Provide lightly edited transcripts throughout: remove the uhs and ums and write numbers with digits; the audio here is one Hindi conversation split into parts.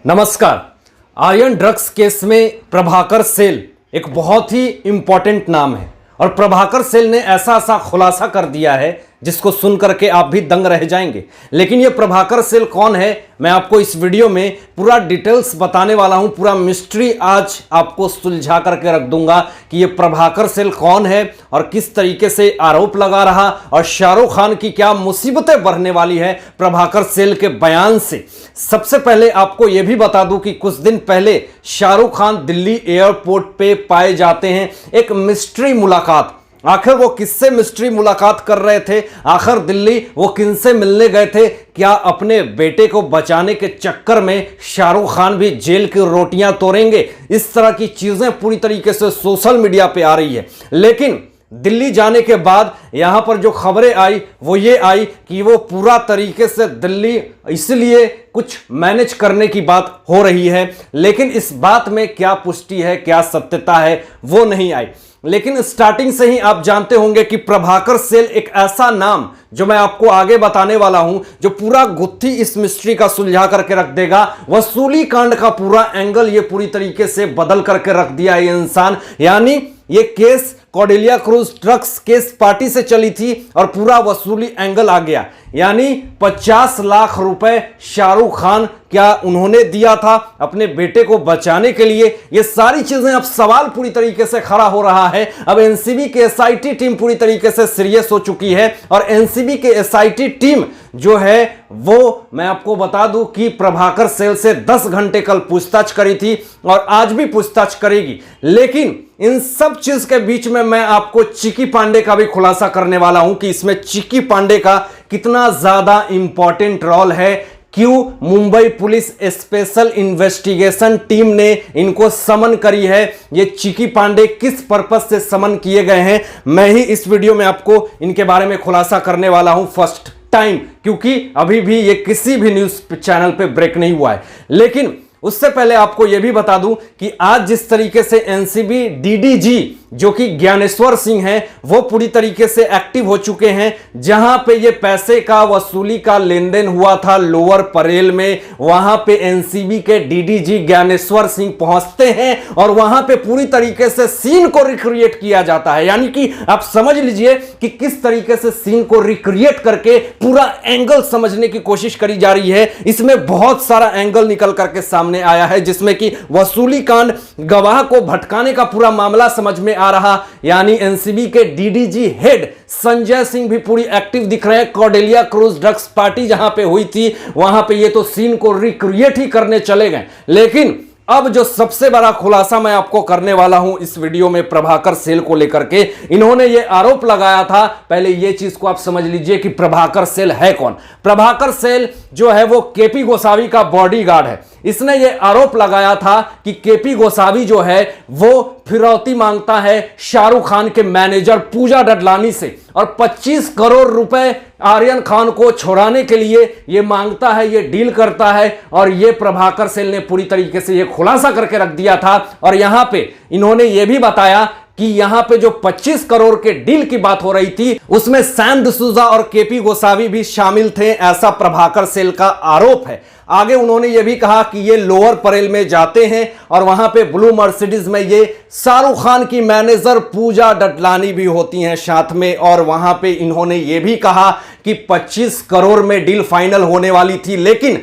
नमस्कार। आर्यन ड्रग्स केस में प्रभाकर सेल एक बहुत ही इंपॉर्टेंट नाम है और प्रभाकर सेल ने ऐसा खुलासा कर दिया है जिसको सुन करके आप भी दंग रह जाएंगे। लेकिन ये प्रभाकर सेल कौन है, मैं आपको इस वीडियो में पूरा डिटेल्स बताने वाला हूं। पूरा मिस्ट्री आज आपको सुलझा करके रख दूंगा कि ये प्रभाकर सेल कौन है और किस तरीके से आरोप लगा रहा और शाहरुख खान की क्या मुसीबतें बढ़ने वाली है प्रभाकर सेल के बयान से। सबसे पहले आपको यह भी बता दूं कि कुछ दिन पहले शाहरुख खान दिल्ली एयरपोर्ट पे पाए जाते हैं। एक मिस्ट्री मुलाकात, आखिर वो किससे मिस्ट्री मुलाकात कर रहे थे, आखिर दिल्ली वो किनसे मिलने गए थे, क्या अपने बेटे को बचाने के चक्कर में शाहरुख खान भी जेल की रोटियां तोड़ेंगे? इस तरह की चीजें पूरी तरीके से सोशल मीडिया पे आ रही है। लेकिन दिल्ली जाने के बाद यहां पर जो खबरें आई वो ये आई कि वो पूरा तरीके से दिल्ली इसलिए कुछ मैनेज करने की बात हो रही है, लेकिन इस बात में क्या पुष्टि है, क्या सत्यता है, वो नहीं आई। लेकिन स्टार्टिंग से ही आप जानते होंगे कि प्रभाकर सेल एक ऐसा नाम जो मैं आपको आगे बताने वाला हूं, जो पूरा गुत्थी इस मिस्ट्री का सुलझा करके रख देगा। वसूली कांड का पूरा एंगल ये पूरी तरीके से बदल करके रख दिया ये इंसान। यानी ये case Cordelia cruise drugs case party से चली थी और पूरा वसूली एंगल आ गया। यानी 50 लाख रुपए शाहरुख खान क्या उन्होंने दिया था अपने बेटे को बचाने के लिए? ये सारी चीजें अब सवाल पूरी तरीके से खड़ा हो रहा है। अब एनसीबी की एसआईटी टीम पूरी तरीके से सीरियस हो चुकी है और एनसीबी की एसआईटी टीम जो है वो मैं आपको बता दूं कि प्रभाकर सेल से 10 घंटे कल पूछताछ करी थी और आज भी पूछताछ करेगी। लेकिन इन सब चीज के बीच में मैं आपको चिकी पांडे का भी खुलासा करने वाला हूं कि इसमें चिकी पांडे का कितना ज्यादा इंपॉर्टेंट रोल है। क्यों Mumbai police special investigation team ने इनको समन करी है, ये चिकी पांडे किस पर्पस से समन किए गए हैं, मैं ही इस वीडियो में आपको इनके बारे में खुलासा करने वाला हूं फर्स्ट टाइम, क्योंकि अभी भी ये किसी भी न्यूज चैनल पे ब्रेक नहीं हुआ है। लेकिन उससे पहले आपको यह भी बता दूं कि आज जिस तरीके से एनसीबी डीडीजी जो कि ज्ञानेश्वर सिंह हैं वो पूरी तरीके से एक्टिव हो चुके हैं, जहां पे ये पैसे का वसूली का लेन देन हुआ था लोअर परेल में, वहां पे एनसीबी के डीडीजी ज्ञानेश्वर सिंह पहुंचते हैं और वहां पे पूरी तरीके से सीन को रिक्रिएट किया जाता है। यानी कि आप समझ लीजिए कि किस तरीके से सीन को रिक्रिएट करके पूरा एंगल समझने की कोशिश करी जा रही है। इसमें बहुत सारा एंगल निकल करके सामने आया है, जिसमें कि वसूली कांड, गवाह को भटकाने का पूरा मामला समझ में आ रहा। यानी एनसीबी के डीडीजी हेड संजय सिंह भी पूरी एक्टिव दिख रहे हैं। कॉर्डेलिया क्रूज ड्रग्स पार्टी जहां पे हुई थी वहां पे ये तो सीन को रिक्रिएट ही करने चले गए। लेकिन अब जो सबसे बड़ा खुलासा मैं आपको करने वाला हूं इस वीडियो में प्रभाकर सेल को लेकर के, इन्होंने ये आरोप लगाया था। पहले ये चीज को आप समझ लीजिए कि प्रभाकर सेल है कौन। प्रभाकर सेल जो है वो केपी गोसावी का बॉडीगार्ड है। इसने ये आरोप लगाया था कि केपी गोसावी जो है वो फिरौती मांगता है शाहरुख खान के मैनेजर पूजा डडलानी से और 25 करोड़ रुपए आर्यन खान को छोड़ाने के लिए ये मांगता है, ये डील करता है। और ये प्रभाकर सेल ने पूरी तरीके से ये खुलासा करके रख दिया था। और यहां पे इन्होंने ये भी बताया कि यहां पे जो 25 करोड़ के डील की बात हो रही थी उसमें सैम डिसूजा और केपी गोसावी भी शामिल थे, ऐसा प्रभाकर सेल का आरोप है। आगे उन्होंने यह भी कहा कि ये लोअर परेल में जाते हैं और वहां पे ब्लू मर्सिडीज में ये शाहरुख खान की मैनेजर पूजा डडलानी भी होती हैं साथ में। और वहां पे इन्होंने ये भी कहा कि 25 करोड़ में डील फाइनल होने वाली थी, लेकिन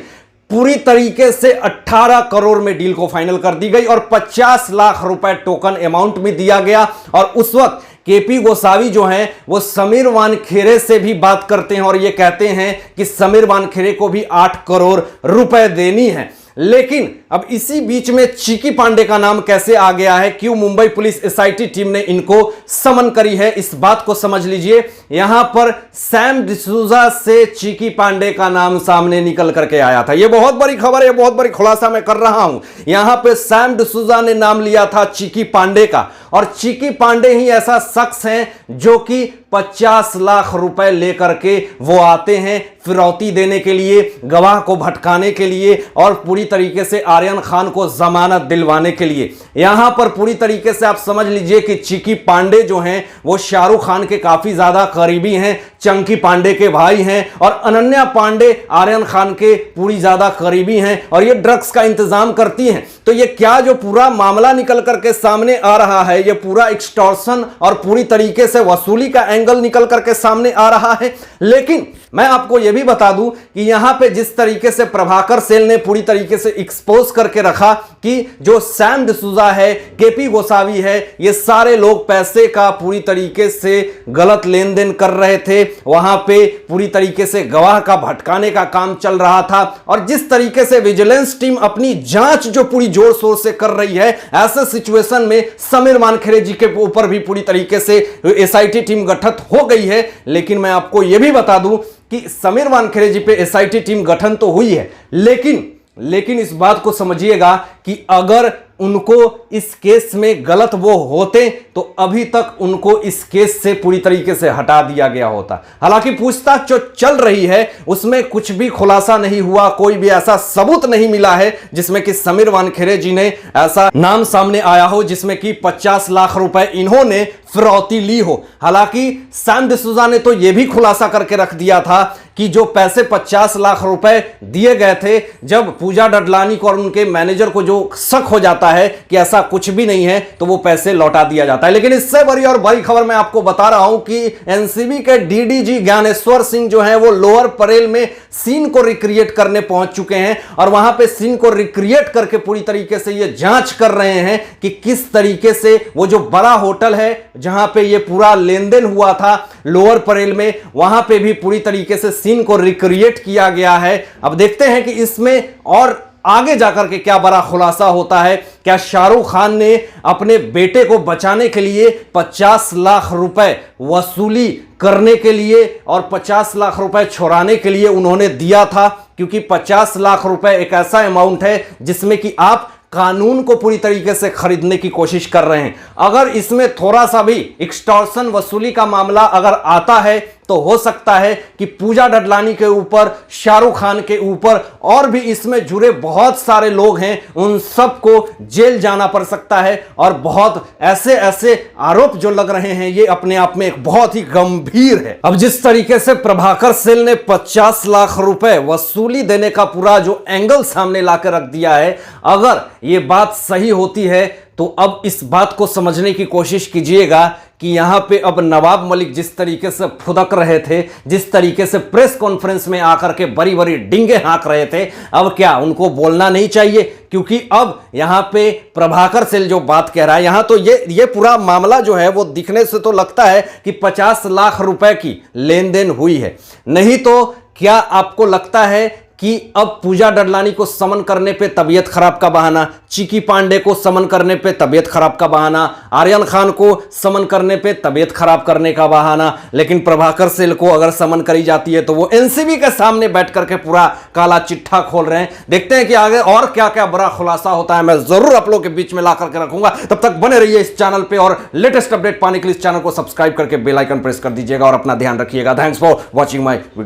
पूरी तरीके से 18 करोड़ में डील को फाइनल कर दी गई और 50 लाख रुपए टोकन अमाउंट में दिया गया। और उस वक्त केपी गोसावी जो हैं वो समीर वानखेड़े से भी बात करते हैं और ये कहते हैं कि समीर वानखेड़े को भी 8 करोड़ रुपए देनी है। लेकिन अब इसी बीच में चिकी पांडे का नाम कैसे आ गया है, क्यों मुंबई पुलिस एसआईटी टीम ने इनको समन करी है, इस बात को समझ लीजिए। यहां पर सैम डिसूजा से चिकी पांडे का नाम सामने निकल करके आया था। यह बहुत बड़ी खबर है, बहुत बड़ी खुलासा मैं कर रहा हूं। यहां पे सैम डिसूजा ने नाम लिया था चिकी पांडे का और चिकी पांडे ही ऐसा शख्स है जो कि 50 लाख रुपए लेकर के वो आते हैं फिरौती देने के लिए, गवाह को भटकाने के लिए और पूरी तरीके से आर्यन खान को जमानत दिलवाने के लिए। यहां पर पूरी तरीके से आप समझ लीजिए कि चिकी पांडे जो हैं वो शाहरुख खान के काफी ज्यादा करीबी हैं। चंकी पांडे के भाई हैं और अनन्या पांडे आर्यन खान के पूरी ज्यादा करीबी हैं और ये ड्रग्स का इंतजाम करती हैं। तो ये क्या जो पूरा मामला निकल करके सामने आ रहा है, ये पूरा एक्सटॉर्शन और पूरी तरीके से वसूली का एंगल निकल करके सामने आ रहा है। लेकिन मैं आपको यह भी बता दूं कि यहां पे जिस तरीके से प्रभाकर सेल ने पूरी तरीके से एक्सपोज करके रखा कि जो सैम डिसूजा है, केपी गोसावी है, ये सारे लोग पैसे का पूरी तरीके से गलत लेन देन कर रहे थे। वहां पे पूरी तरीके से गवाह का भटकाने का काम चल रहा था और जिस तरीके से विजिलेंस टीम अपनी जांच जो पूरी जोर शोर से कर रही है, ऐसे सिचुएशन में समीर वानखेड़े जी के ऊपर भी पूरी तरीके से एसआईटी टीम गठित हो गई है। लेकिन मैं आपको यह भी बता दूं कि समीर वानखेड़े जी पे एसआईटी टीम गठन तो हुई है, लेकिन इस बात को समझिएगा कि अगर उनको इस केस में गलत वो होते तो अभी तक उनको इस केस से पूरी तरीके से हटा दिया गया होता। हालांकि पूछताछ जो चल रही है उसमें कुछ भी खुलासा नहीं हुआ, कोई भी ऐसा सबूत नहीं मिला है जिसमें कि समीर वानखेड़े जी ने ऐसा नाम सामने आया हो जिसमें कि 50 लाख रुपए इन्होंने फिरौती ली हो। हालांकि सैम डिसूजा ने तो यह भी खुलासा करके रख दिया था कि जो पैसे 50 लाख रुपए दिए गए थे, जब पूजा डडलानी को और उनके मैनेजर को जो शक हो जाता है कि ऐसा कुछ भी नहीं है तो वो पैसे लौटा दिया जाता है। लेकिन इससे बड़ी और बड़ी खबर मैं आपको बता रहा हूं कि एनसीबी के डीडीजी ज्ञानेश्वर सिंह जो हैं वो लोअर परेल में सीन को रिक्रिएट करने पहुंच चुके हैं और वहां पे सीन को रिक्रिएट करके पूरी तरीके से ये जांच कर रहे हैं कि किस तरीके से वो जो बड़ा होटल है जहां पे ये पूरा लेन देन हुआ था लोअर परेल में, वहां पे भी पूरी तरीके से सीन को रिक्रिएट किया गया है। अब देखते हैं कि इसमें और आगे जाकर के क्या बड़ा खुलासा होता है। क्या शाहरुख खान ने अपने बेटे को बचाने के लिए 50 लाख रुपए वसूली करने के लिए और 50 लाख रुपए छुड़ाने के लिए उन्होंने दिया था? क्योंकि 50 लाख रुपए एक ऐसा अमाउंट है जिसमें कि आप कानून को पूरी तरीके से खरीदने की कोशिश कर रहे हैं। अगर इसमें थोड़ा सा भी एक्सटॉर्शन वसूली का मामला अगर आता है तो हो सकता है कि पूजा डडलानी के ऊपर, शाहरुख खान के ऊपर और भी इसमें जुड़े बहुत सारे लोग हैं, उन सबको जेल जाना पड़ सकता है। और बहुत ऐसे ऐसे आरोप जो लग रहे हैं ये अपने आप में एक बहुत ही गंभीर है। अब जिस तरीके से प्रभाकर सेल ने 50 लाख रुपए वसूली देने का पूरा जो एंगल सामने लाकर रख दिया है, अगर ये बात सही होती है तो अब इस बात को समझने की कोशिश कीजिएगा कि यहां पे अब नवाब मलिक जिस तरीके से फुदक रहे थे, जिस तरीके से प्रेस कॉन्फ्रेंस में आकर के बड़ी बड़ी डिंगे हाँक रहे थे, अब क्या उनको बोलना नहीं चाहिए? क्योंकि अब यहां पे प्रभाकर सेल जो बात कह रहा है, यहां तो ये पूरा मामला जो है वो दिखने से तो लगता है कि 50 लाख रुपए की लेन देन हुई है। नहीं तो क्या आपको लगता है कि अब पूजा डडलानी को समन करने पे तबीयत खराब का बहाना, चिकी पांडे को समन करने पे तबीयत खराब का बहाना, आर्यन खान को समन करने पे तबीयत खराब करने का बहाना, लेकिन प्रभाकर सेल को अगर समन करी जाती है तो वो एनसीबी के सामने बैठ करके पूरा काला चिट्ठा खोल रहे हैं। देखते हैं कि आगे और क्या क्या बड़ा खुलासा होता है। मैं जरूर आप लोगों के बीच में ला करके रखूंगा। तब तक बने रहिए इस चैनल पे और लेटेस्ट अपडेट पाने के लिए इस चैनल को सब्सक्राइब करके बेल आइकन प्रेस कर दीजिएगा और अपना ध्यान रखिएगा। Thanks for watching my video.